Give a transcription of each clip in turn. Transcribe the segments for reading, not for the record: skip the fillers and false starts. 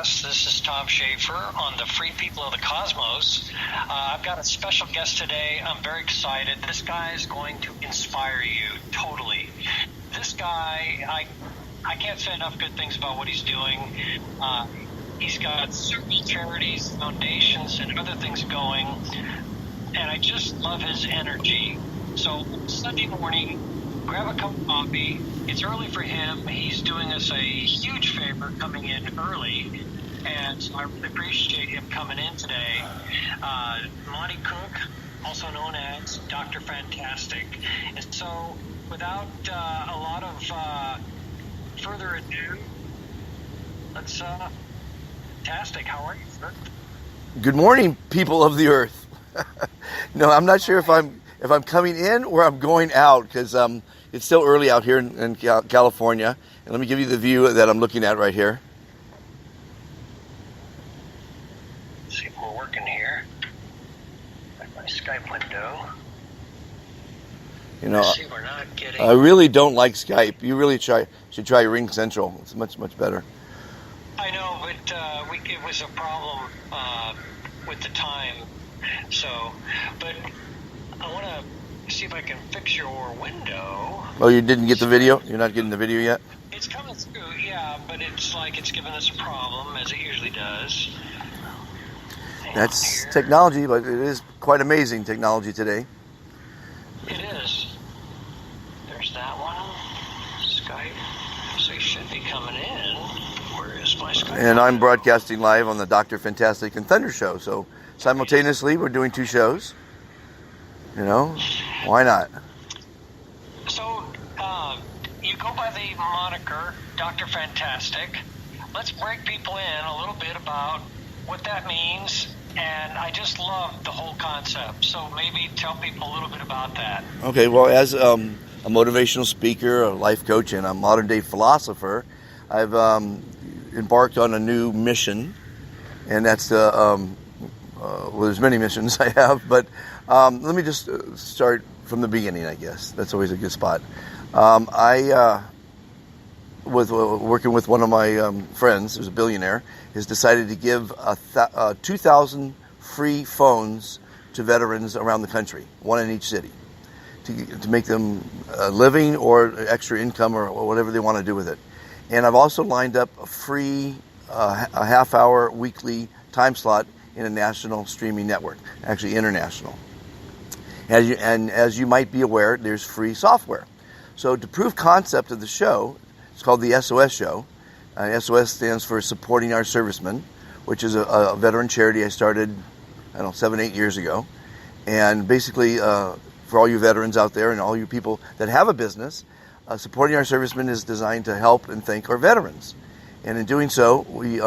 This is Tom Schaefer on the Free People of the Cosmos. I've got a special guest today. I'm very excited. This guy is going to inspire you totally. This guy, I can't say enough good things about what he's doing. He's got several charities, foundations, and other things going, and I just love his energy. So Sunday morning, grab a cup of coffee. It's early for him. He's doing us a huge favor coming in early, and so I really appreciate him coming in today. Monty Cook, also known as Dr. Fantastic. And so without a lot of further ado, let's Fantastic. How are you, sir? Good morning, people of the earth. No, I'm not sure if I'm coming in or I'm going out, because it's still early out here in California. And let me give you the view that I'm looking at right here. Let's see if we're working here. Got my Skype window. You know, See, we're not getting... I really don't like Skype. You really should try Ring Central. It's much better. I know, but it was a problem with the time. So, but I want to see if I can fix your window. Oh, you didn't get the video? You're not getting the video yet? It's coming through, yeah, but it's like it's giving us a problem, as it usually does. That's technology, but it is quite amazing technology today. It is. There's that one. Skype. So you should be coming in. Where is my Skype? And I'm broadcasting live on the Dr. Fantastic and Thunder show. So simultaneously, we're doing two shows. You know, why not? So, you go by the moniker Dr. Fantastic. Let's break people in a little bit about what that means. And I just love the whole concept. So maybe tell people a little bit about that. Okay, well, as a motivational speaker, a life coach, and a modern-day philosopher, I've embarked on a new mission, and that's the well, there's many missions I have, but let me just start from the beginning, I guess. That's always a good spot. I was working with one of my friends, who's a billionaire, has decided to give 2,000 free phones to veterans around the country, one in each city, to make them a living or extra income or whatever they want to do with it. And I've also lined up a free a half-hour weekly time slot in a national streaming network, actually international. As you might be aware, there's free software. So to prove concept of the show, it's called the SOS show. SOS stands for Supporting Our Servicemen, which is a veteran charity I started, 7-8 years ago. And basically, for all you veterans out there and all you people that have a business, Supporting Our Servicemen is designed to help and thank our veterans. And in doing so, we,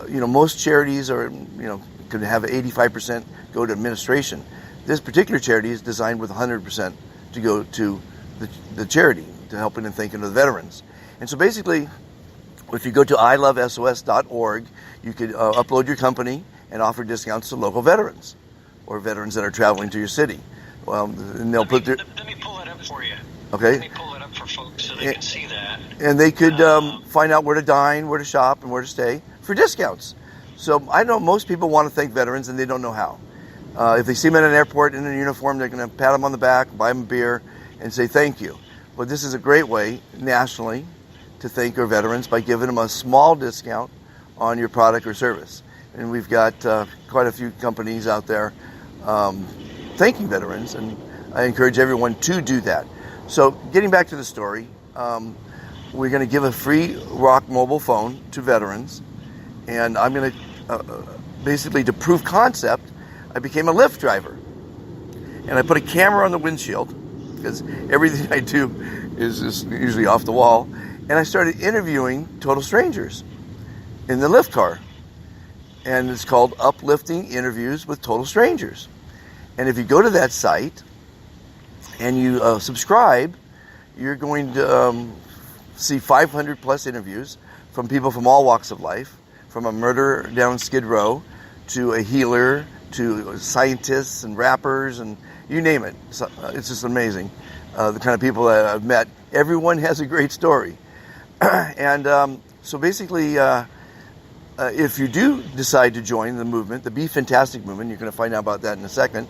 most charities could have 85% go to administration. This particular charity is designed with 100% to go to the charity, to helping and thanking the veterans. And so basically, if you go to ilovesos.org, you could upload your company and offer discounts to local veterans or veterans that are traveling to your city. Well, and they'll put their... Let me pull it up for you. Okay. Let me pull it up for folks so they can see that. And they could find out where to dine, where to shop, and where to stay for discounts. So I know most people want to thank veterans and they don't know how. If they see them at an airport in a uniform, they're going to pat them on the back, buy them a beer, and say thank you. But this is a great way nationally to thank our veterans by giving them a small discount on your product or service. And we've got quite a few companies out there thanking veterans, and I encourage everyone to do that. So getting back to the story, we're going to give a free Rock mobile phone to veterans, and I'm going to, basically to prove concept, I became a Lyft driver. And I put a camera on the windshield, because everything I do is just usually off the wall, and I started interviewing total strangers in the Lyft car. And it's called Uplifting Interviews with Total Strangers. And if you go to that site and you subscribe, you're going to see 500 plus interviews from people from all walks of life, from a murderer down Skid Row to a healer to scientists and rappers and you name it. So, it's just amazing, the kind of people that I've met. Everyone has a great story. And so basically, if you do decide to join the movement, the Be Fantastic movement, you're going to find out about that in a second.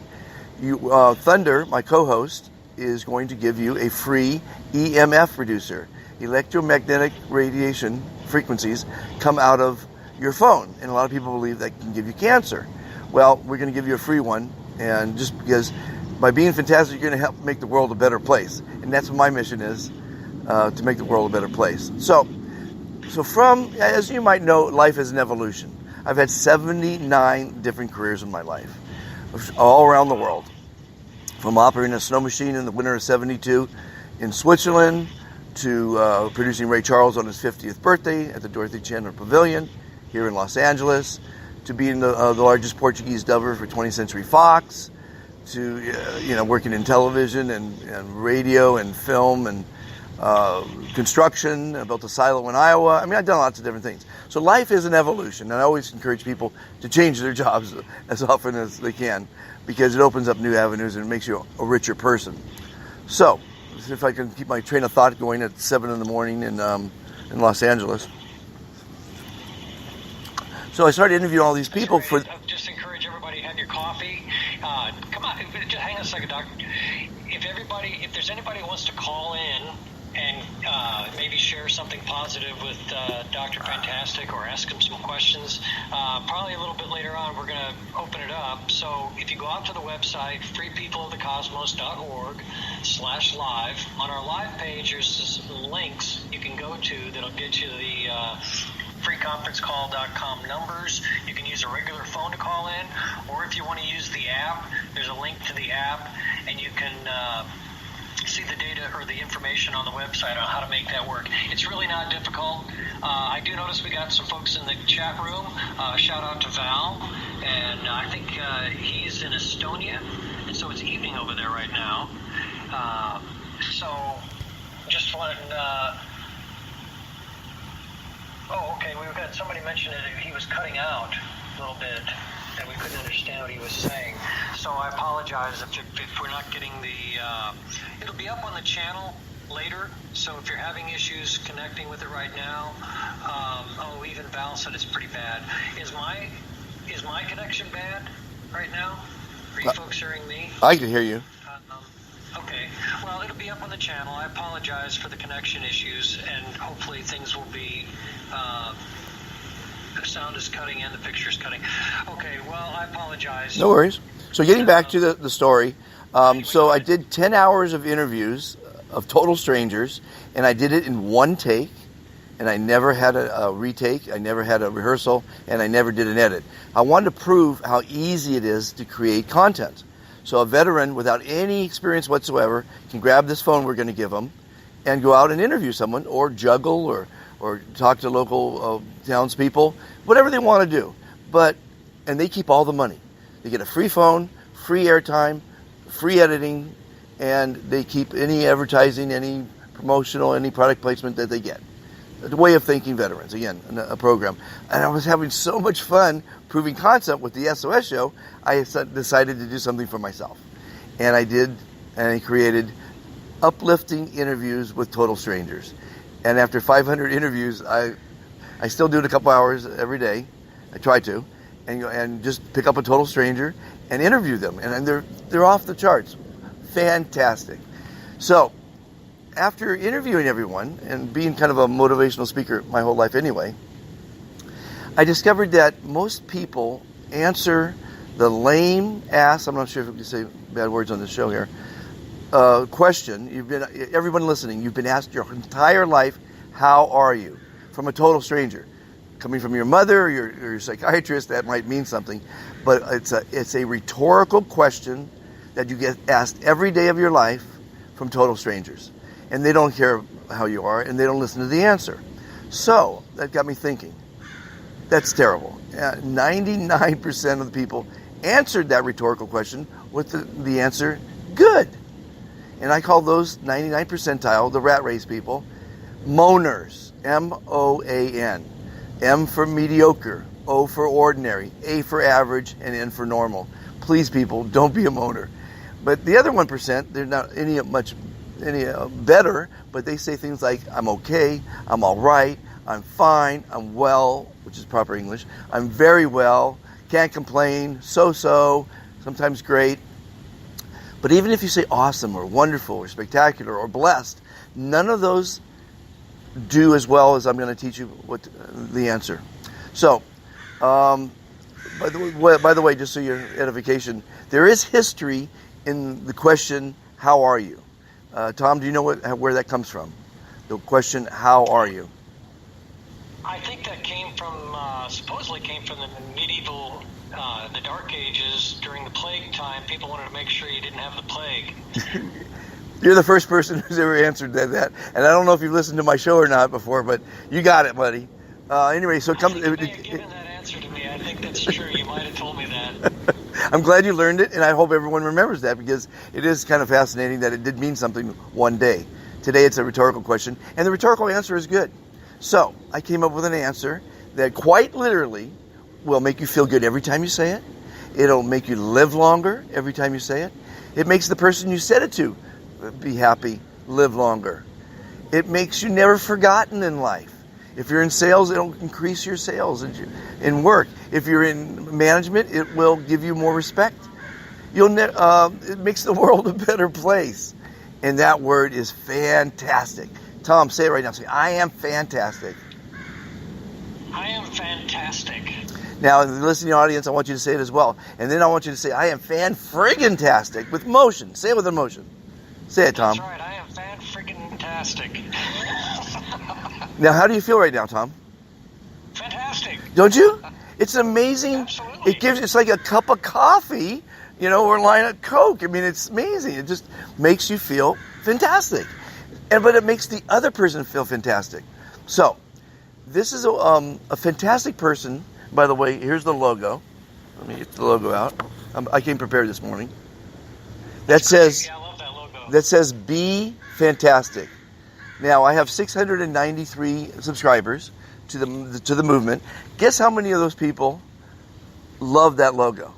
Thunder, my co-host, is going to give you a free EMF reducer. Electromagnetic radiation frequencies come out of your phone, and a lot of people believe that can give you cancer. Well, we're going to give you a free one, and just because by being fantastic, you're going to help make the world a better place, and that's what my mission is, to make the world a better place. So from, as you might know, life is an evolution. I've had 79 different careers in my life, all around the world. From operating a snow machine in the winter of '72 in Switzerland, to producing Ray Charles on his 50th birthday at the Dorothy Chandler Pavilion here in Los Angeles, to being the largest Portuguese dubber for 20th Century Fox, to working in television and radio and film and construction. I built a silo in Iowa. I mean, I've done lots of different things. So life is an evolution, and I always encourage people to change their jobs as often as they can, because it opens up new avenues and it makes you a richer person. So, if I can keep my train of thought going at 7 in the morning in Los Angeles. So I started interviewing all these people for... Just encourage everybody to have your coffee. Come on, just hang on a second, Doc. If there's anybody who wants to call in and maybe share something positive with Dr. Fantastic or ask him some questions, probably a little bit later on we're going to open it up. So if you go out to the website, freepeopleofthecosmos.org/live, on our live page there's some links you can go to that'll get you the freeconferencecall.com numbers. You can use a regular phone to call in, or if you want to use the app, there's a link to the app, and you can see the data or the information on the website on how to make that work. It's really not difficult. I do notice we got some folks in the chat room. Shout out to Val, and I think he's in Estonia, and so it's evening over there right now. So just wanted oh, okay, we've got somebody mentioned that he was cutting out a little bit, that we couldn't understand what he was saying. So I apologize if we're not getting the... it'll be up on the channel later, so if you're having issues connecting with it right now, even Val said it's pretty bad. Is my connection bad right now? Are you folks hearing me? I can hear you. Okay. Well, it'll be up on the channel. I apologize for the connection issues, and hopefully things will be... the sound is cutting and the picture is cutting. Okay, well, I apologize. No worries. So getting back to the story, so I did 10 hours of interviews of total strangers, and I did it in one take, and I never had a retake, I never had a rehearsal, and I never did an edit. I wanted to prove how easy it is to create content. So a veteran without any experience whatsoever can grab this phone we're going to give them and go out and interview someone, or juggle, or talk to local townspeople, whatever they want to do. And they keep all the money. They get a free phone, free airtime, free editing, and they keep any advertising, any promotional, any product placement that they get. The way of thinking veterans, again, a program. And I was having so much fun proving concept with the SOS show, I decided to do something for myself. And I did, and I created uplifting interviews with total strangers. And after 500 interviews, I still do it a couple hours every day. I try to, and just pick up a total stranger and interview them. And they're off the charts. Fantastic. So after interviewing everyone and being kind of a motivational speaker my whole life anyway, I discovered that most people answer the lame ass, I'm not sure if we can say bad words on this show here, question. Everyone listening, you've been asked your entire life, how are you? From a total stranger. Coming from your mother or your psychiatrist, that might mean something, but it's a rhetorical question that you get asked every day of your life from total strangers. And they don't care how you are, and they don't listen to the answer. So that got me thinking, that's terrible. 99% of the people answered that rhetorical question with the answer, good. And I call those 99 percentile, the rat race people, moaners, M-O-A-N. M for mediocre, O for ordinary, A for average, and N for normal. Please, people, don't be a moaner. But the other 1%, they're not any better, but they say things like, I'm okay, I'm all right, I'm fine, I'm well, which is proper English. I'm very well, can't complain, so-so, sometimes great. But even if you say awesome or wonderful or spectacular or blessed, none of those do as well as I'm going to teach you what the answer. So, by the way, just so your edification, there is history in the question, how are you? Tom, do you know where that comes from? The question, how are you? I think that supposedly came from the medieval, the Dark Ages during the plague time. People wanted to make sure you didn't have the plague. You're the first person who's ever answered that. And I don't know if you've listened to my show or not before, but you got it, buddy. Anyway, so come. You may have given that answer to me. I think that's true. You might have told me that. I'm glad you learned it, and I hope everyone remembers that, because it is kind of fascinating that it did mean something one day. Today it's a rhetorical question, and the rhetorical answer is good. So I came up with an answer that quite literally will make you feel good every time you say it. It'll make you live longer every time you say it. It makes the person you said it to be happy, live longer. It makes you never forgotten in life. If you're in sales, it'll increase your sales in work. If you're in management, it will give you more respect. It makes the world a better place. And that word is fantastic. Tom, say it right now. Say, I am fantastic. I am fantastic. Now, in the listening audience, I want you to say it as well. And then I want you to say, I am fan-friggin-tastic with motion. Say it with emotion. Say it, Tom. That's right. I am fan-friggin-tastic. Now, how do you feel right now, Tom? Fantastic. Don't you? It's amazing. Absolutely. It's like a cup of coffee, or a line of Coke. I mean, it's amazing. It just makes you feel fantastic. But it makes the other person feel fantastic. So, this is a fantastic person. By the way, here's the logo. Let me get the logo out. I came prepared this morning. That says, I love that logo. That says, be fantastic. Now, I have 693 subscribers to the movement. Guess how many of those people love that logo?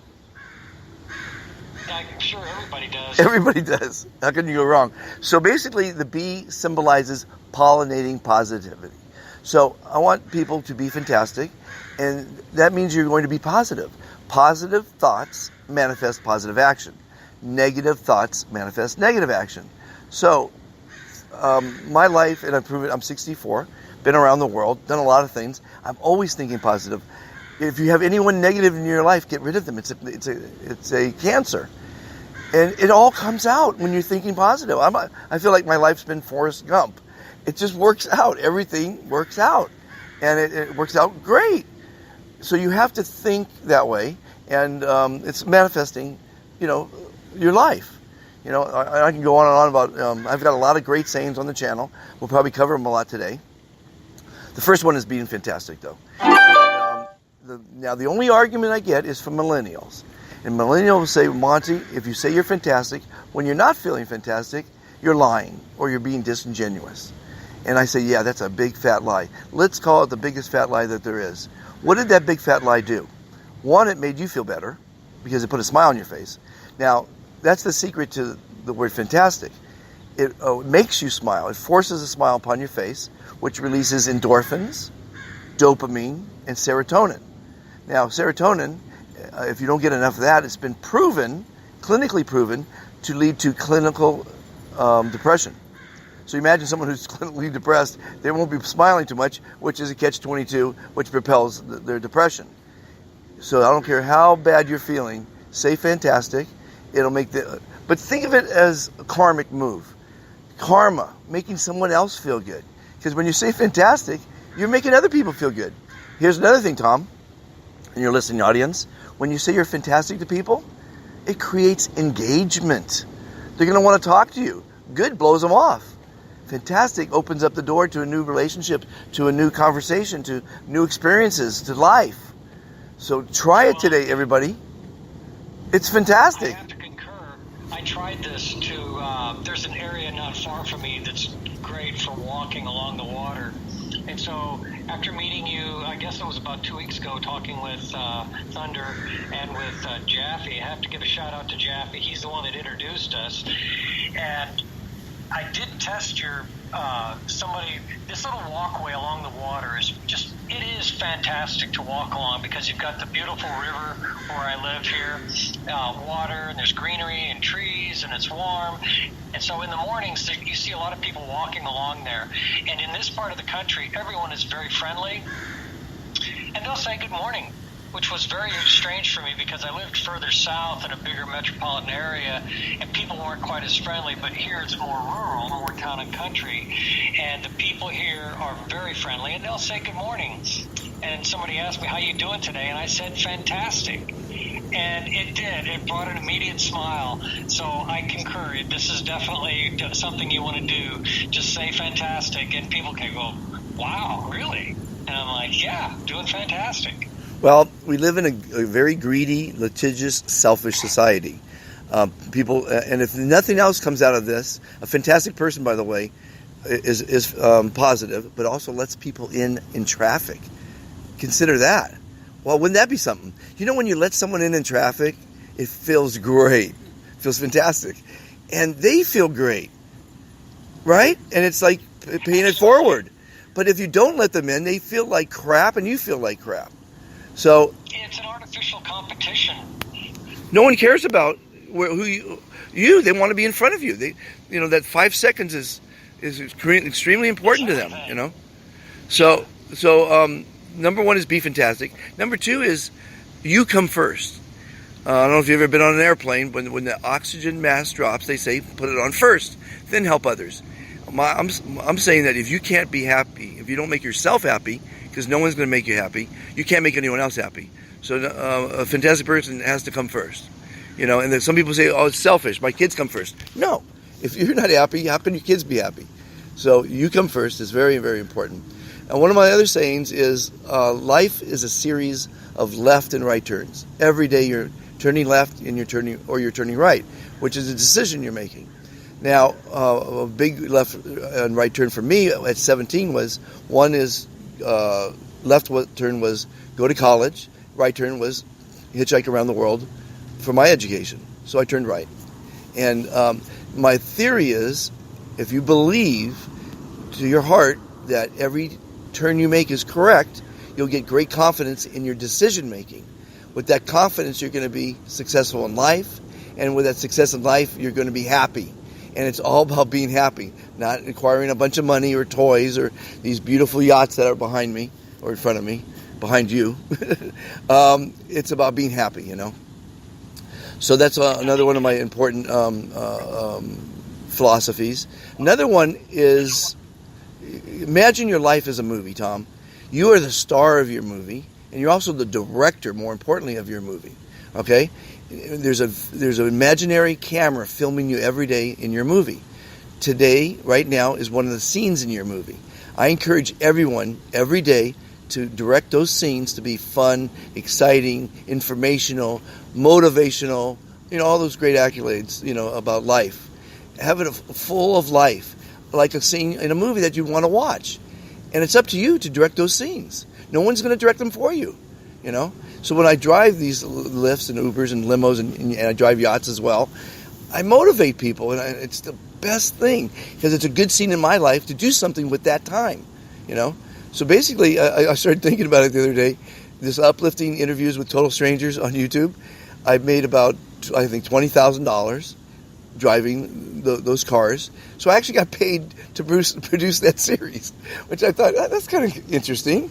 I'm sure everybody does. Everybody does. How can you go wrong? So basically, the bee symbolizes pollinating positivity. So I want people to be fantastic, and that means you're going to be positive. Positive thoughts manifest positive action. Negative thoughts manifest negative action. So my life, and I've proven I'm 64, been around the world, done a lot of things. I'm always thinking positive. If you have anyone negative in your life, get rid of them. It's a cancer. And it all comes out when you're thinking positive. I feel like my life's been Forrest Gump. It just works out. Everything works out. And it works out great. So you have to think that way. And it's manifesting, your life. I can go on and on about, I've got a lot of great sayings on the channel. We'll probably cover them a lot today. The first one is being fantastic, though. Now, the only argument I get is from millennials. And millennials will say, Monty, if you say you're fantastic, when you're not feeling fantastic, you're lying or you're being disingenuous. And I say, yeah, that's a big fat lie. Let's call it the biggest fat lie that there is. What did that big fat lie do? One, it made you feel better because it put a smile on your face. Now, that's the secret to the word fantastic. It makes you smile. It forces a smile upon your face, which releases endorphins, dopamine, and serotonin. Now, serotonin, if you don't get enough of that, it's been proven, clinically proven, to lead to clinical depression. So imagine someone who's clinically depressed, they won't be smiling too much, which is a catch-22, which propels their depression. So I don't care how bad you're feeling, say fantastic. It'll make but think of it as a karmic move. Karma, making someone else feel good. Because when you say fantastic, you're making other people feel good. Here's another thing, Tom, and your listening audience. When you say you're fantastic to people, it creates engagement. They're going to want to talk to you. Good blows them off. Fantastic opens up the door to a new relationship, to a new conversation, to new experiences, to life. So try it today, everybody. It's fantastic. I have to concur. I tried this there's an area not far from me that's great for walking along the water. And so after meeting you, I guess it was about 2 weeks ago, talking with Thunder and with Jaffe, I have to give a shout out to Jaffe. He's the one that introduced us. And I did test your this little walkway along the water it is fantastic to walk along because you've got the beautiful river where I live here, water, and there's greenery and trees, and it's warm. And so in the mornings, you see a lot of people walking along there. And in this part of the country, everyone is very friendly, and they'll say good morning, which was very strange for me because I lived further south in a bigger metropolitan area, and people weren't quite as friendly. But here it's more rural, more town and country, and the people here are very friendly, and they'll say good morning. And somebody asked me, how you doing today? And I said, fantastic. And it did. It brought an immediate smile. So I concur. This is definitely something you want to do. Just say fantastic, and people can go, wow, really? And I'm like, yeah, doing fantastic. Well, we live in a very greedy, litigious, selfish society. People, and if nothing else comes out of this, a fantastic person, by the way, is positive, but also lets people in traffic. Consider that. Well, wouldn't that be something? You know, when you let someone in traffic, it feels great. It feels fantastic. And they feel great, right? And it's like paying it forward. But if you don't let them in, they feel like crap, and you feel like crap. So it's an artificial competition. No one cares about who you. They want to be in front of you. That 5 seconds is extremely important to them. You know, so number one is be fantastic. Number two is you come first. I don't know if you've ever been on an airplane. When the oxygen mask drops, they say put it on first, then help others. I'm saying that if you can't be happy, if you don't make yourself happy, because no one's going to make you happy, you can't make anyone else happy. So a fantastic person has to come first. You know, and then some people say, oh, it's selfish. My kids come first. No. If you're not happy, how can your kids be happy? So you come first is very, very important. And one of my other sayings is life is a series of left and right turns. Every day you're turning left and you're turning right, which is a decision you're making. Now, a big left and right turn for me at 17 was, one is left turn was go to college, right turn was hitchhike around the world for my education. So I turned right. And my theory is, if you believe to your heart that every turn you make is correct, you'll get great confidence in your decision making. With that confidence, you're going to be successful in life, and with that success in life, you're going to be happy. And it's all about being happy, not acquiring a bunch of money or toys or these beautiful yachts that are behind me or in front of me, behind you. It's about being happy, you know. So that's another one of my important philosophies. Another one is, imagine your life as a movie, Tom. You are the star of your movie, and you're also the director, more importantly, of your movie. Okay? There's an imaginary camera filming you every day in your movie. Today, right now, is one of the scenes in your movie. I encourage everyone every day to direct those scenes to be fun, exciting, informational, motivational, all those great accolades, about life. Have it full of life, like a scene in a movie that you want to watch. And it's up to you to direct those scenes. No one's going to direct them for you, So when I drive these Lyfts and Ubers and limos and I drive yachts as well, I motivate people, and it's the best thing because it's a good scene in my life to do something with that time, So basically, I started thinking about it the other day. This uplifting interviews with total strangers on YouTube. I've made about, I think, $20,000 driving those cars. So I actually got paid to produce that series, which I thought, that's kind of interesting.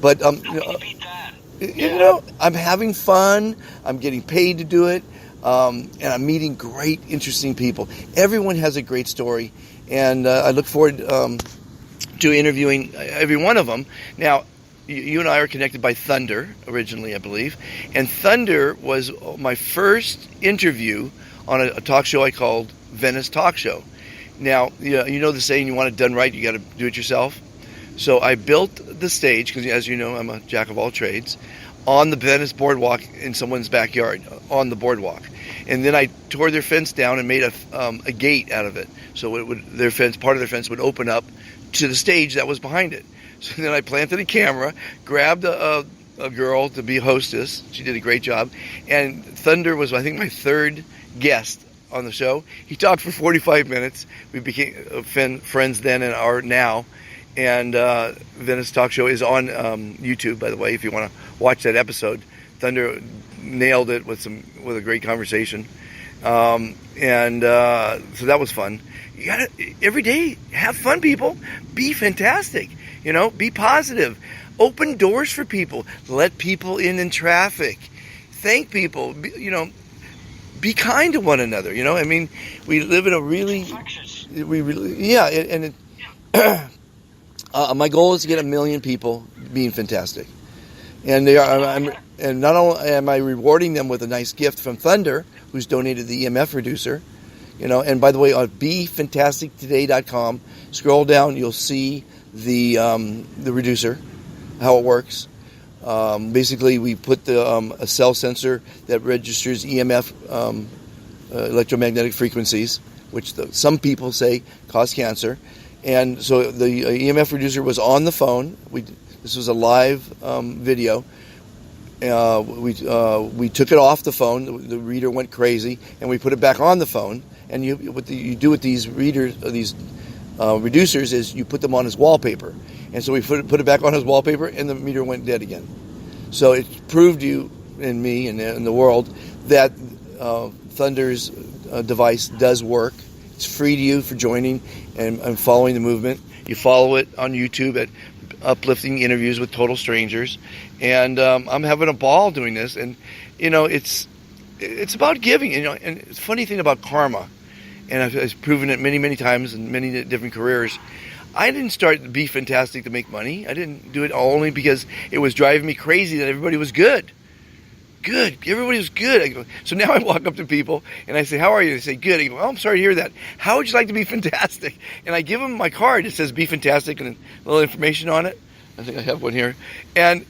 But How can you beat that? I'm having fun. I'm getting paid to do it. And I'm meeting great, interesting people. Everyone has a great story. And I look forward to interviewing every one of them. Now, you and I are connected by Thunder, originally, I believe. And Thunder was my first interview on a talk show I called Venice Talk Show. Now, you know the saying, you want it done right, you got to do it yourself. So I built the stage, because as you know, I'm a jack of all trades, on the Venice boardwalk in someone's backyard, on the boardwalk. And then I tore their fence down and made a gate out of it. So part of their fence would open up to the stage that was behind it. So then I planted a camera, grabbed a girl to be hostess. She did a great job. And Thunder was, I think, my third guest on the show. He talked for 45 minutes. We became friends then and are now. And Venice Talk Show is on YouTube, by the way, if you want to watch that episode. Thunder nailed it with a great conversation. So that was fun. You gotta, every day, have fun, people. Be fantastic. Be positive. Open doors for people. Let people in traffic. Thank people. Be kind to one another. I mean, we live in a my goal is to get 1 million people being fantastic, and they are. And not only am I rewarding them with a nice gift from Thunder, who's donated the EMF reducer, And by the way, on BeFantasticToday.com, scroll down, you'll see the reducer, how it works. Basically, we put a cell sensor that registers EMF, electromagnetic frequencies, which some people say cause cancer. And so the EMF reducer was on the phone. This was a live video. We took it off the phone. The reader went crazy, and we put it back on the phone. And what you do with these reducers is you put them on as wallpaper. And so we put it back on as wallpaper, and the meter went dead again. So it proved you and me and the world that Thunder's device does work. It's free to you for joining and following the movement. You follow it on YouTube at Uplifting Interviews with Total Strangers. And I'm having a ball doing this. And, it's about giving. And it's a funny thing about karma, and I've proven it many, many times in many different careers. I didn't start Be Fantastic to make money. I didn't do it only because it was driving me crazy that everybody was good. Everybody was good. So now I walk up to people and I say, "How are you?" They say, "Good." I go, "Oh, I'm sorry to hear that. How would you like to be fantastic?" And I give them my card. It says Be Fantastic and a little information on it. I think I have one here. And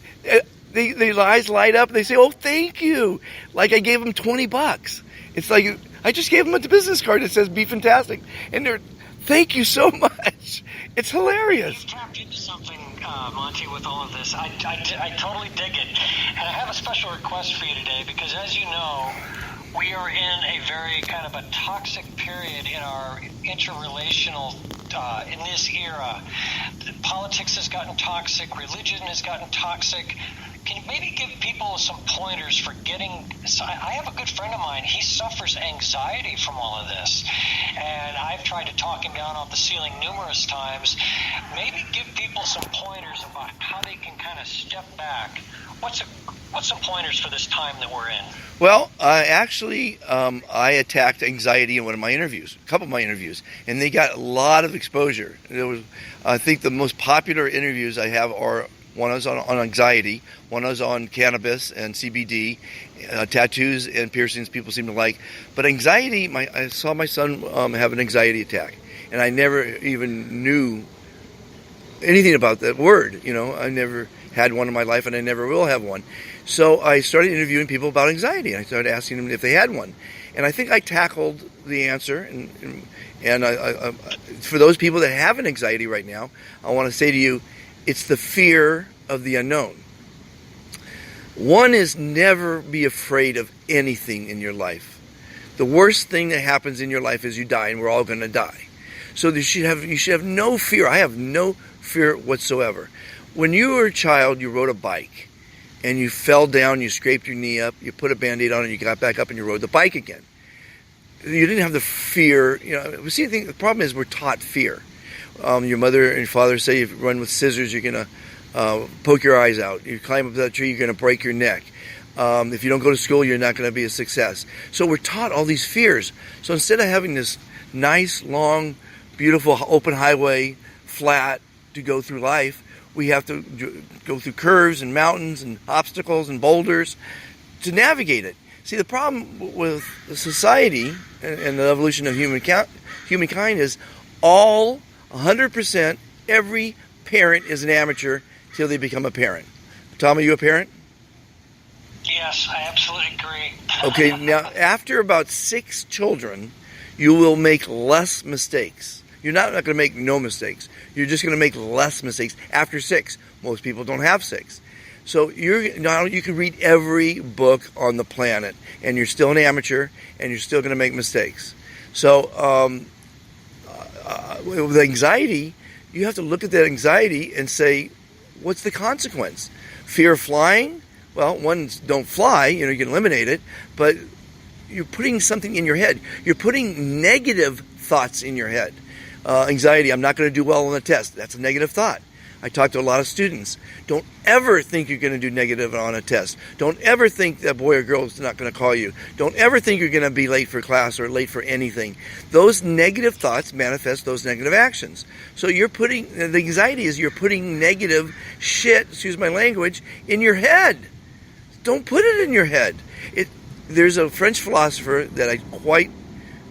their eyes light up. And they say, "Oh, thank you." Like I gave them $20. It's like I just gave them a business card that says Be Fantastic. And they're, "Thank you so much." It's hilarious. You've tapped into something, Monty, with all of this. I totally dig it. And I have a special request for you today because, as you know, we are in a very kind of a toxic period in our interrelational, in this era. Politics has gotten toxic. Religion has gotten toxic. Can you maybe give people some pointers for getting... I have a good friend of mine. He suffers anxiety from all of this. And I've tried to talk him down off the ceiling numerous times. Maybe give people some pointers about how they can kind of step back. What's some pointers for this time that we're in? Well, I attacked anxiety in one of my interviews, a couple of my interviews, and they got a lot of exposure. I think the most popular interviews I have are one is on anxiety, one is on cannabis and CBD, tattoos and piercings people seem to like. But anxiety, I saw my son have an anxiety attack, and I never even knew anything about that word. I never had one in my life, and I never will have one. So I started interviewing people about anxiety, and I started asking them if they had one. And I think I tackled the answer. And I, for those people that have an anxiety right now, I want to say to you, it's the fear of the unknown. One is never be afraid of anything in your life. The worst thing that happens in your life is you die, and we're all going to die. So you should have no fear. I have no fear whatsoever. When you were a child, you rode a bike, and you fell down, you scraped your knee up, you put a Band-Aid on it, you got back up, and you rode the bike again. You didn't have the fear. See, the problem is we're taught fear. Your mother and your father say if you run with scissors, you're going to poke your eyes out. You climb up that tree, you're going to break your neck. If you don't go to school, you're not going to be a success. So we're taught all these fears. So instead of having this nice, long, beautiful, open highway, flat, to go through life, we have to go through curves and mountains and obstacles and boulders to navigate it. See, the problem with society and the evolution of humankind is all 100%, every parent is an amateur till they become a parent. Tom, are you a parent? Yes, I absolutely agree. Okay, now after about 6 children, you will make less mistakes. You're not going to make no mistakes. You're just going to make less mistakes after 6. Most people don't have 6. So you can read every book on the planet, and you're still an amateur, and you're still going to make mistakes. So with anxiety, you have to look at that anxiety and say, what's the consequence? Fear of flying? Well, don't fly, you can eliminate it, but you're putting something in your head. You're putting negative thoughts in your head. Anxiety, I'm not going to do well on the test. That's a negative thought. I talk to a lot of students. Don't ever think you're going to do negative on a test. Don't ever think that boy or girl is not going to call you. Don't ever think you're going to be late for class or late for anything. Those negative thoughts manifest those negative actions. So the anxiety is you're putting negative shit, excuse my language, in your head. Don't put it in your head. There's a French philosopher that I quite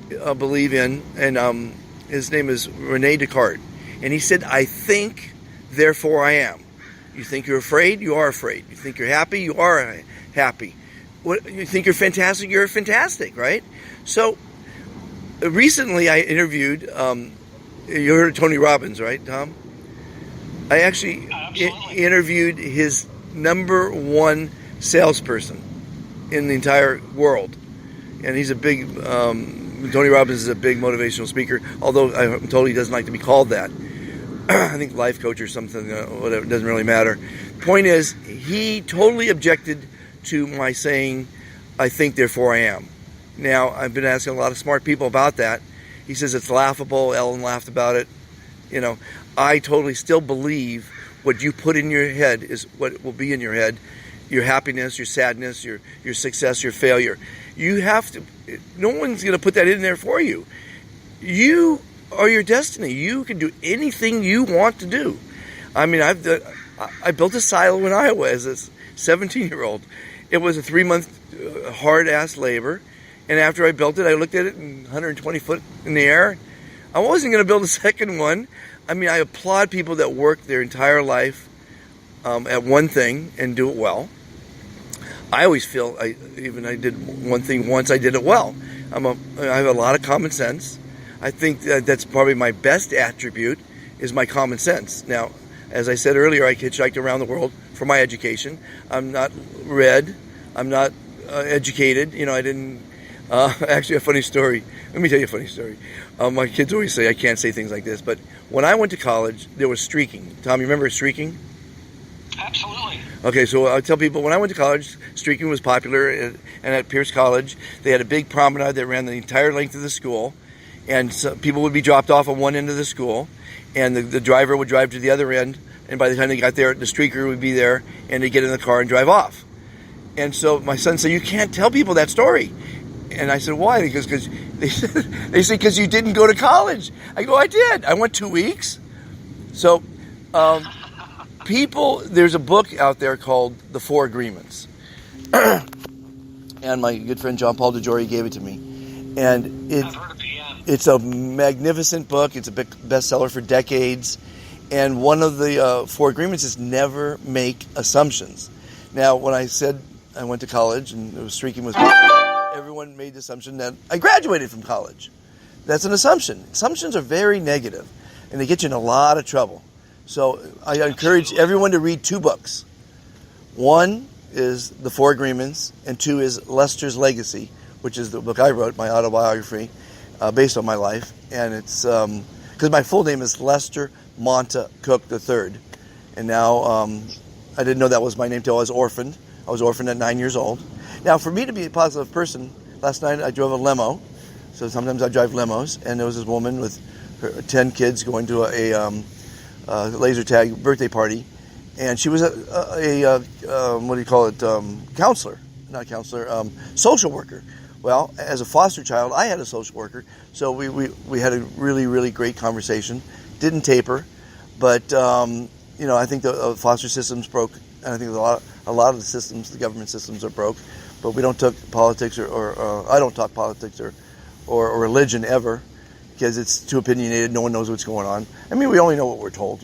believe in, and his name is René Descartes. And he said, I think, therefore I am. You think you're afraid, you are afraid. You think you're happy, you are happy. You think you're fantastic, you're fantastic, right? So recently I interviewed, you heard of Tony Robbins, right, Tom? I actually interviewed his number one salesperson in the entire world. And he's a big, Tony Robbins is a big motivational speaker, although I'm told he doesn't like to be called that. I think life coach or something, whatever, it doesn't really matter. Point is, he totally objected to my saying, I think, therefore I am. Now, I've been asking a lot of smart people about that. He says it's laughable. Ellen laughed about it. I totally still believe what you put in your head is what will be in your head. Your happiness, your sadness, your success, your failure. You have to, no one's going to put that in there for you. You are your destiny. You can do anything you want to do. I mean, I built a silo in Iowa as a 17-year-old. It was a 3-month hard-ass labor. And after I built it, I looked at it 120 foot in the air. I wasn't going to build a second one. I mean, I applaud people that work their entire life at one thing and do it well. I always feel I did one thing once, I did it well. I have a lot of common sense. I think that's probably my best attribute is my common sense. Now, as I said earlier, I hitchhiked around the world for my education. I'm not read. I'm not educated. I didn't. Actually, a funny story. Let me tell you a funny story. My kids always say I can't say things like this, but when I went to college, there was streaking. Tom, you remember streaking? Absolutely. Okay, so I'll tell people, when I went to college, streaking was popular, and at Pierce College, they had a big promenade that ran the entire length of the school, and so people would be dropped off on one end of the school, and the driver would drive to the other end, and by the time they got there, the streaker would be there, and they'd get in the car and drive off. And so my son said, you can't tell people that story. And I said, why? Because they said, because you didn't go to college. I go, I did. I went 2 weeks. So there's a book out there called The Four Agreements. And my good friend John Paul DeJoria gave it to me. And it's a magnificent book. It's a big bestseller for decades. And one of the four agreements is never make assumptions. Now, when I said I went to college and streaking was everyone made the assumption that I graduated from college. That's an assumption. Assumptions are very negative, and they get you in a lot of trouble. So I encourage everyone to read 2 books. One is The Four Agreements, and 2 is Lester's Legacy, which is the book I wrote, my autobiography, based on my life. And it's because my full name is Lester Monta Cook III. And now I didn't know that was my name until I was orphaned. I was orphaned at 9 years old. Now, for me to be a positive person, last night I drove a limo. So sometimes I drive limos, and there was this woman with her 10 kids going to a laser tag birthday party, and she was a what do you call it? Counselor, not counselor, social worker. Well, as a foster child, I had a social worker, so we had a really, really great conversation. Didn't taper, but I think the foster system's broke, and I think a lot of the systems, the government systems, are broke. But we don't talk politics, or I don't talk politics or religion ever, because it's too opinionated. No one knows what's going on. I mean, we only know what we're told,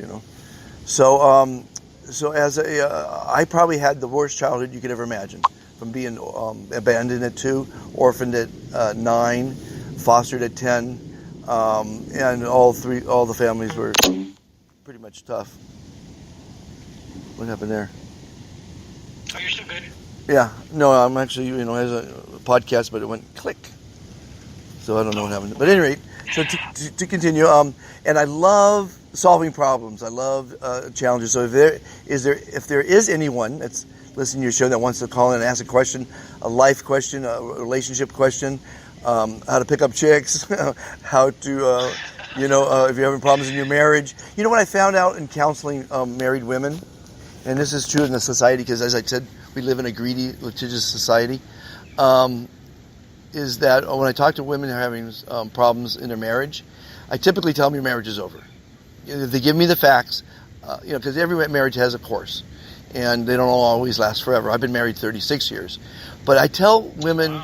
So, I probably had the worst childhood you could ever imagine, from being abandoned at 2, orphaned at 9, fostered at 10, and all the families were pretty much tough. What happened there? Oh, you're still good. Yeah, no, I'm actually, has a podcast, but it went click. So I don't know what happened. But at any rate, so to continue, and I love solving problems. I love challenges. So if there is anyone that's listening to your show that wants to call in and ask a question, a life question, a relationship question, how to pick up chicks, how to, if you're having problems in your marriage. You know what I found out in counseling married women, and this is true in the society because, as I said, we live in a greedy, litigious society, is that when I talk to women who are having problems in their marriage, I typically tell them your marriage is over. If they give me the facts, because every marriage has a course, and they don't always last forever. I've been married 36 years. But I tell women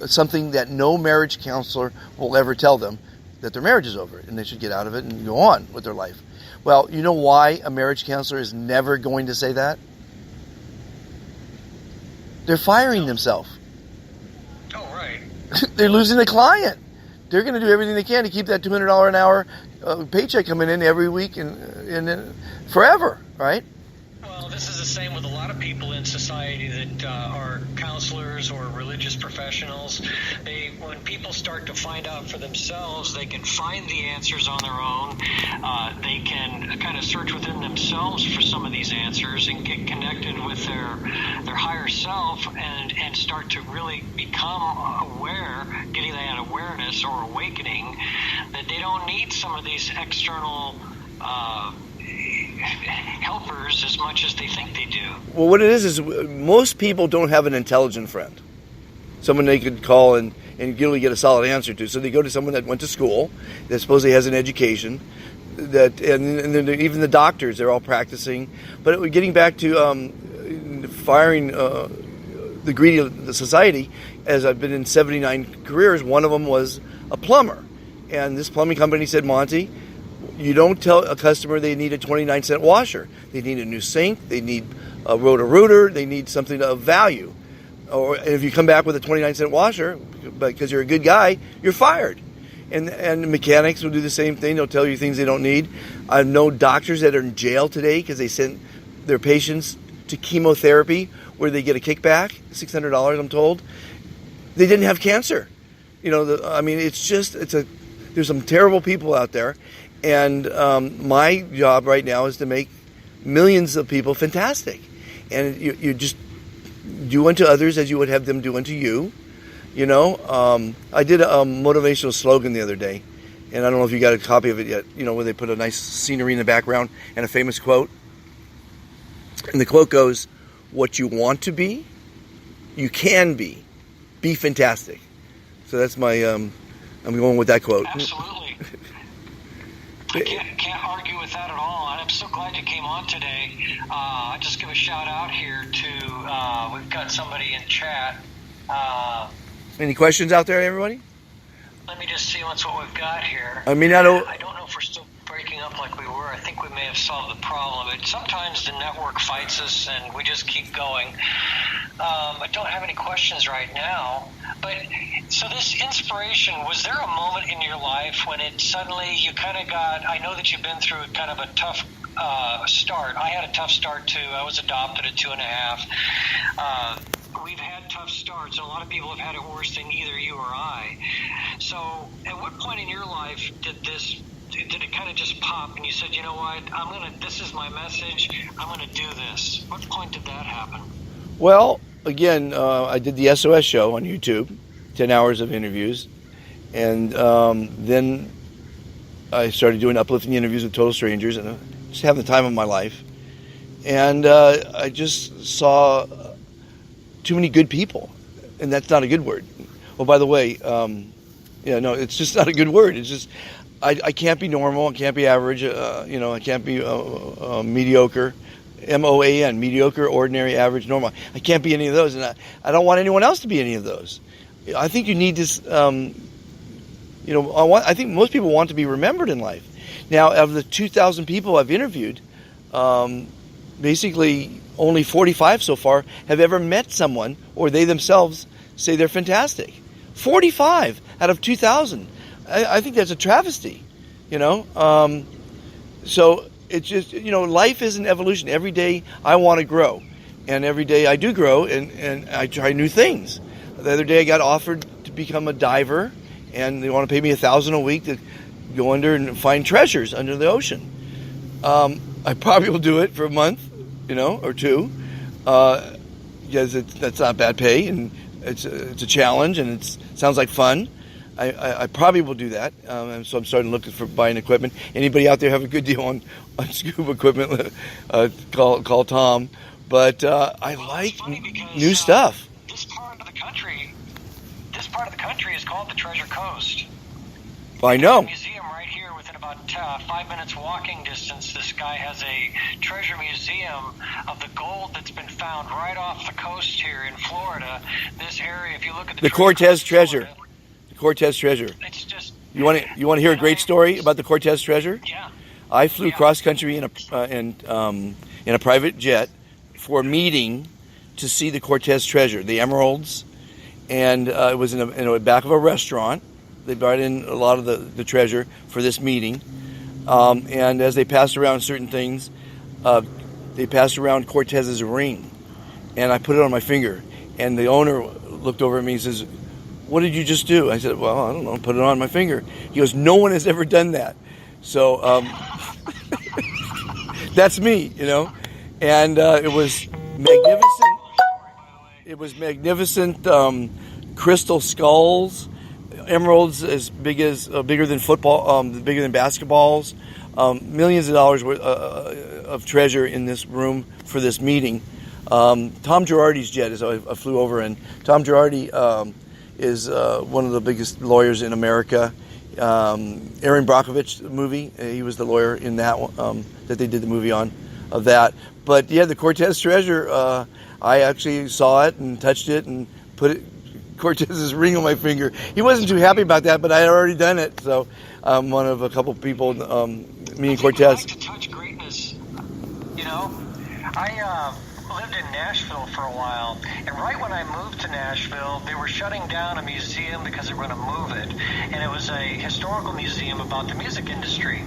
something that no marriage counselor will ever tell them, that their marriage is over, and they should get out of it and go on with their life. Well, you know why a marriage counselor is never going to say that? They're firing themselves. Oh, right. They're losing the client. They're going to do everything they can to keep that $200 an hour paycheck coming in every week and forever, right? Well, this is the same with a lot of people in society that are counselors or religious professionals. When people start to find out for themselves, they can find the answers on their own. They can kind of search within themselves for some of these answers and get connected with their higher self and start to really become aware, getting that awareness or awakening that they don't need some of these external helpers as much as they think they do. Well, what it is most people don't have an intelligent friend, someone they could call and really get a solid answer to. So they go to someone that went to school, that supposedly has an education, and then even the doctors, they're all practicing. But getting back to firing the greedy of the society, as I've been in 79 careers, one of them was a plumber. And this plumbing company said, Monty, you don't tell a customer they need a 29-cent washer. They need a new sink. They need a Roto-Rooter. They need something of value. Or if you come back with a 29-cent washer, because you're a good guy, you're fired. And mechanics will do the same thing. They'll tell you things they don't need. I know doctors that are in jail today because they sent their patients to chemotherapy where they get a kickback, $600, I'm told. They didn't have cancer. There's some terrible people out there. And my job right now is to make millions of people fantastic. And you just do unto others as you would have them do unto you. I did a motivational slogan the other day, and I don't know if you got a copy of it yet, where they put a nice scenery in the background and a famous quote. And the quote goes, what you want to be, you can be. Be fantastic. So that's my, I'm going with that quote. Absolutely. I can't argue with that at all, and I'm so glad you came on today. I just give a shout out here to, we've got somebody in chat. Any questions out there, everybody? Let me just see what we've got here. I don't know if we're still breaking up like we were. I think we may have solved the problem. But sometimes the network fights us, and we just keep going. I don't have any questions right now. But so this inspiration, was there a moment in your life when it suddenly you kind of got? I know that you've been through kind of a tough start. I had a tough start too. I was adopted at 2.5. We've had tough starts, and a lot of people have had it worse than either you or I. So at what point in your life did it kind of just pop and you said, you know what, this is my message, I'm going to do this? What point did that happen? Well, again, I did the SOS show on YouTube, 10 hours of interviews, and then I started doing uplifting interviews with total strangers, and just having the time of my life. And I just saw too many good people, and that's not a good word. Well, by the way, it's just not a good word. It's just I can't be normal. I can't be average. I can't be mediocre. MOAN, mediocre, ordinary, average, normal. I can't be any of those, and I don't want anyone else to be any of those. I think you need this. I think most people want to be remembered in life. Now, of the 2,000 people I've interviewed, basically only 45 so far have ever met someone, or they themselves say they're fantastic. 45 out of 2,000. I think that's a travesty, So it's just, life is an evolution. Every day I want to grow. and every day I do grow, and I try new things. The other day I got offered to become a diver, and they want to pay me $1,000 a week to go under and find treasures under the ocean. I probably will do it for a month, or two, because that's not bad pay, and it's a challenge, and it sounds like fun. I probably will do that, and so I'm starting looking for buying equipment. Anybody out there have a good deal on scuba equipment? Call Tom. But I like new stuff. This part of the country is called the Treasure Coast. I know. There's a museum right here within about 5 minutes walking distance. This guy has a treasure museum of the gold that's been found right off the coast here in Florida. This area, if you look at the Cortez treasure. The Cortez treasure. It's just. You want to hear a great story about the Cortez treasure? Yeah. I flew cross country in a private jet for a meeting to see the Cortez treasure, the emeralds, and it was in the back of a restaurant. They brought in a lot of the treasure for this meeting, and as they passed around certain things, they passed around Cortez's ring, and I put it on my finger, and the owner looked over at me and says, "What did you just do?" I said, "Well, I don't know, put it on my finger." He goes, "No one has ever done that." So that's me, and it was magnificent. It was magnificent crystal skulls, emeralds as bigger than football, bigger than basketballs, millions of dollars worth of treasure in this room for this meeting. Tom Girardi's jet is I flew over, and Tom Girardi is one of the biggest lawyers in America. Aaron Brockovich movie, he was the lawyer in that one, that they did the movie on of that. But yeah, the Cortez treasure, I actually saw it and touched it and put Cortez's ring on my finger. He wasn't too happy about that, but I had already done it. So I'm one of a couple people, me and Cortez. I like to touch greatness. I lived in Nashville for a while, and right when I moved to Nashville, they were shutting down a museum because they were going to move it, and it was a historical museum about the music industry.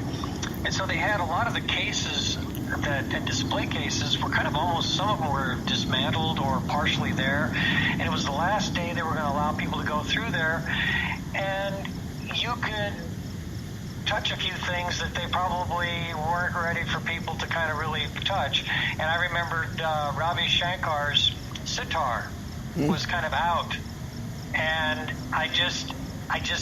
And so they had a lot of the cases and display cases were kind of almost, some of them were dismantled or partially there, and it was the last day they were going to allow people to go through there, and you could touch a few things that they probably weren't ready for people to kind of really touch. And I remembered Ravi Shankar's sitar was kind of out, and I just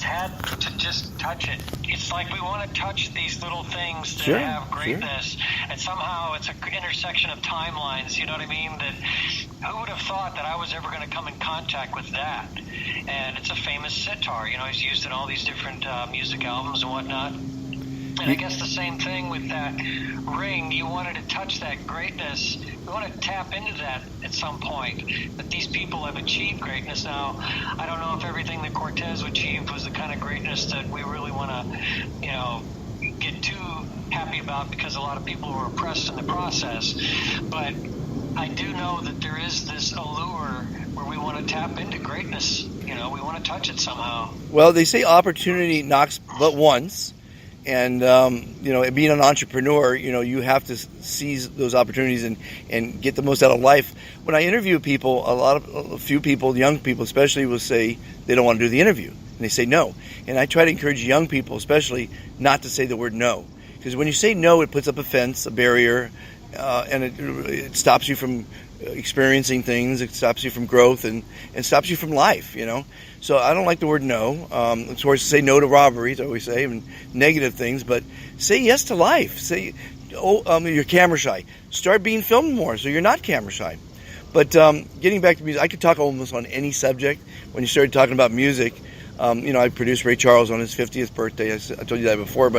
had to just touch it. It's like we want to touch these little things that have greatness, and somehow it's an intersection of timelines, you know what I mean? That who would have thought that I was ever going to come in contact with that? And it's a famous sitar, he's used in all these different music albums and whatnot. And I guess the same thing with that ring. You wanted to touch that greatness. You want to tap into that at some point, that these people have achieved greatness. Now, I don't know if everything that Cortez achieved was the kind of greatness that we really want to, get too happy about, because a lot of people were oppressed in the process. But I do know that there is this allure where we want to tap into greatness. We want to touch it somehow. Well, they say opportunity knocks but once. And, being an entrepreneur, you have to seize those opportunities and get the most out of life. When I interview people, a few people, young people especially, will say they don't want to do the interview. And they say no. And I try to encourage young people especially not to say the word no. Because when you say no, it puts up a fence, a barrier, and it stops you from experiencing things. It stops you from growth and stops you from life, So I don't like the word no. Of course, say no to robberies, I always say, and negative things, but say yes to life. Say, you're camera shy. Start being filmed more so you're not camera shy. But getting back to music, I could talk almost on any subject. When you started talking about music, I produced Ray Charles on his 50th birthday. I told you that before.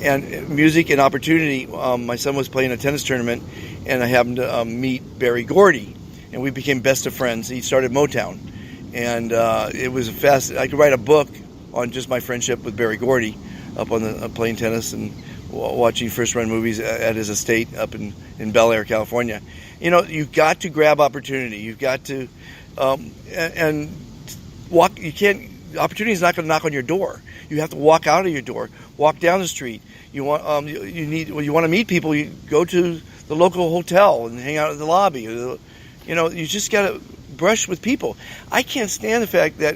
And music and opportunity, my son was playing a tennis tournament, and I happened to meet Berry Gordy, and we became best of friends. He started Motown. And it was I could write a book on just my friendship with Berry Gordy, up on the playing tennis and watching first run movies at his estate up in Bel Air, California. You've got to grab opportunity. You've got to and walk. You can't. Opportunity is not going to knock on your door. You have to walk out of your door, walk down the street. You want you want to meet people. You go to the local hotel and hang out at the lobby. You just got to brush with people. I can't stand the fact that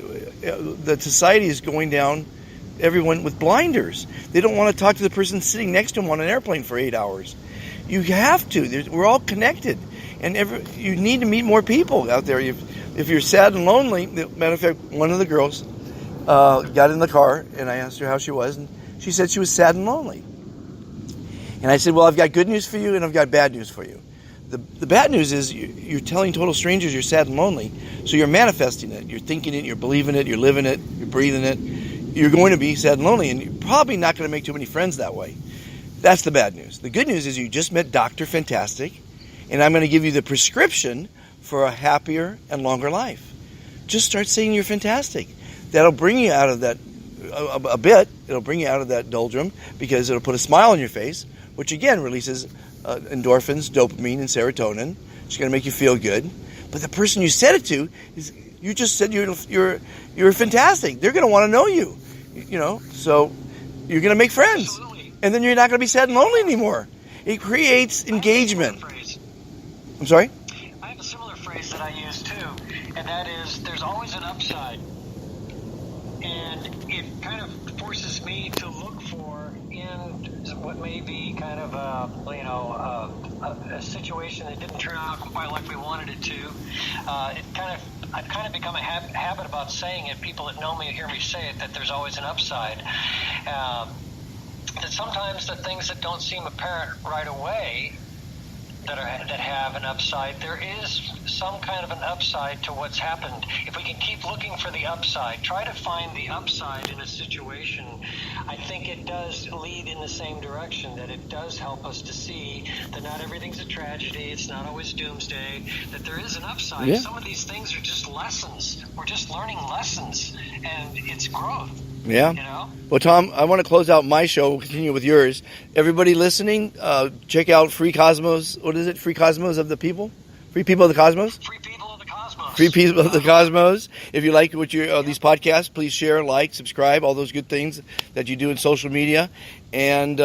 that society is going down everyone with blinders. They don't want to talk to the person sitting next to them on an airplane for 8 hours. You have to. We're all connected. And you need to meet more people out there. If you're sad and lonely, matter of fact, one of the girls got in the car, and I asked her how she was, and she said she was sad and lonely. And I said, well, I've got good news for you, and I've got bad news for you. The bad news is you're telling total strangers you're sad and lonely, so you're manifesting it. You're thinking it, you're believing it, you're living it, you're breathing it. You're going to be sad and lonely, and you're probably not going to make too many friends that way. That's the bad news. The good news is you just met Dr. Fantastic, and I'm going to give you the prescription for a happier and longer life. Just start saying you're fantastic. That'll bring you out of that a bit. It'll bring you out of that doldrum because it'll put a smile on your face, which again releases endorphins, dopamine, and serotonin. It's going to make you feel good. But the person you said it to you just said you're fantastic. They're going to want to know you. So you're going to make friends. Absolutely. And then you're not going to be sad and lonely anymore. It creates engagement. I'm sorry? I have a similar phrase that I use too, and that is there's always an upside. And it kind of forces me to look for in what may be kind of a situation that didn't turn out quite like we wanted it to. I've kind of become a habit about saying it. People that know me hear me say it, that there's always an upside. That sometimes the things that don't seem apparent right away that have an upside, there is some kind of an upside to what's happened. If we can keep looking for the upside, try to find the upside in a situation, I think it does lead in the same direction, that it does help us to see that not everything's a tragedy, it's not always doomsday, that there is an upside. Yeah. Some of these things are just lessons. We're just learning lessons, and it's growth. Yeah. Well, Tom, I want to close out my show. We'll continue with yours. Everybody listening, check out Free Cosmos. What is it? Free Cosmos of the People? Free People of the Cosmos? Free People of the Cosmos. Free People of the Cosmos. If you like what these podcasts, please share, like, subscribe, all those good things that you do in social media. And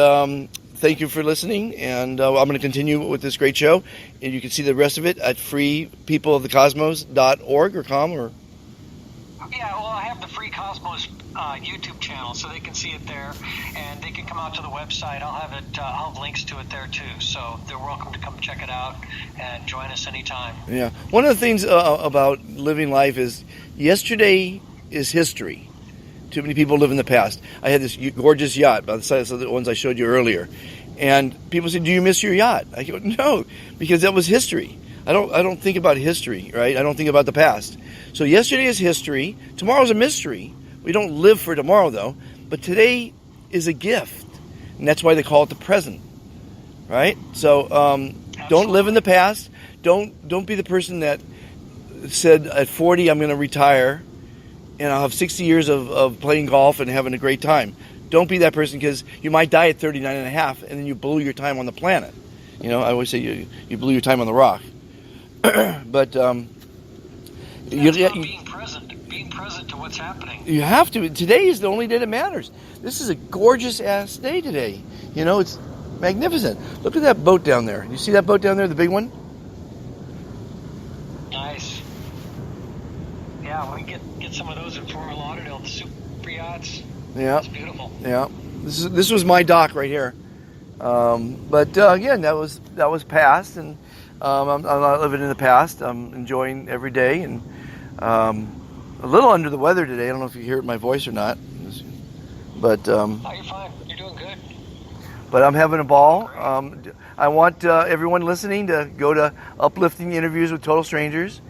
thank you for listening. And I'm going to continue with this great show. And you can see the rest of it at freepeopleofthecosmos.org or com or... Yeah, well, I have the Free Cosmos YouTube channel, so they can see it there, and they can come out to the website. I'll have links to it there too, so they're welcome to come check it out and join us anytime. Yeah, one of the things about living life is yesterday is history. Too many people live in the past. I had this gorgeous yacht by the size of the ones I showed you earlier, and people say, "Do you miss your yacht?" I go, "No," because that was history. I don't think about history, right? I don't think about the past. So yesterday is history. Tomorrow's a mystery. We don't live for tomorrow, though. But today is a gift. And that's why they call it the present, right? So don't live in the past. Don't be the person that said at 40, I'm going to retire, and I'll have 60 years of playing golf and having a great time. Don't be that person, because you might die at 39 and a half, and then you blew your time on the planet. I always say you blew your time on the rock. But being present to what's happening. You have to. Today is the only day that matters. This is a gorgeous ass day today. It's magnificent. Look at that boat down there. You see that boat down there, the big one? Nice. Yeah, we get some of those in Fort Lauderdale, the super yachts. Yeah. It's beautiful. Yeah. This was my dock right here. But again, that was past, and I'm not living in the past. I'm enjoying every day, and a little under the weather today. I don't know if you hear my voice or not, but oh, you're fine. You're doing good. But I'm having a ball. I want everyone listening to go to Uplifting Interviews with Total Strangers,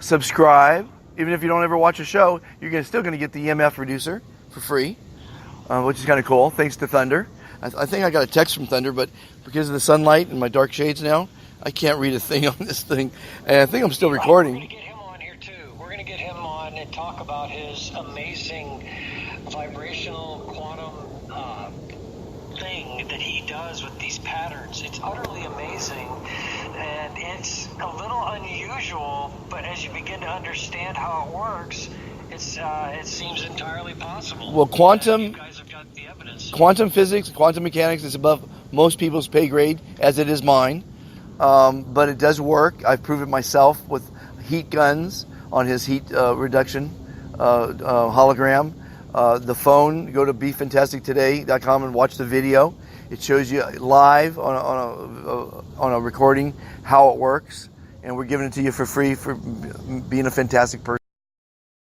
subscribe. Even if you don't ever watch a show, you're still going to get the EMF reducer for free, which is kind of cool. Thanks to Thunder. I think I got a text from Thunder, but because of the sunlight and my dark shades now, I can't read a thing on this thing. And I think I'm still recording. We're going to get him on here too. We're going to get him on and talk about his amazing vibrational quantum thing that he does with these patterns. It's utterly amazing, and it's a little unusual, but as you begin to understand how it works, it seems entirely possible. Well, you guys have got the evidence. Quantum physics, quantum mechanics is above most people's pay grade, as it is mine. but it does work. I've proven it myself with heat guns on his heat reduction hologram. The phone, go to BeFantasticToday.com and watch the video. It shows you live on a recording how it works, and we're giving it to you for free for being a fantastic person.